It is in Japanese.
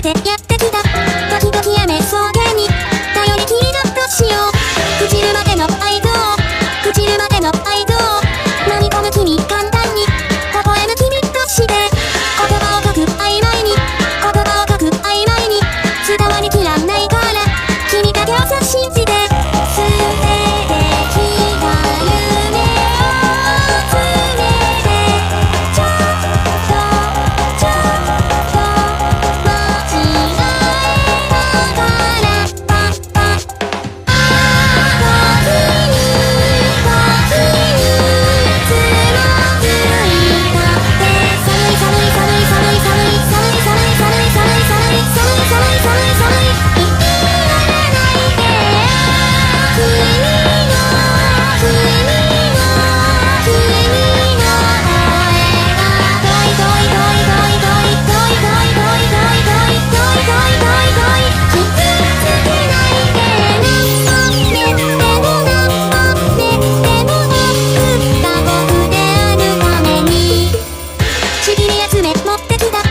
けてやってきたドキドキやめ草原に頼りきりだとしよう。朽ちるまでの愛情、朽ちるまでの愛情、飲み込む君簡単に微笑む君として、言葉を書く曖昧に、言葉を書く曖昧に伝わりきらないから君だけをさ信じて、素手できた夢を詰めて、ちょっとちょっと間違えながらパッパッ時につまずいたって寒い寒い寒い寒い寒い寒い寒い寒い寒い寒い寒い寒い寒い寒い言いならないで君の声がどいどいどいどいどいどいどいどいどいどいどいどいどいどい傷つけないで、何もねでも何もねでもなくった僕であるためにちぎり集め持ってきた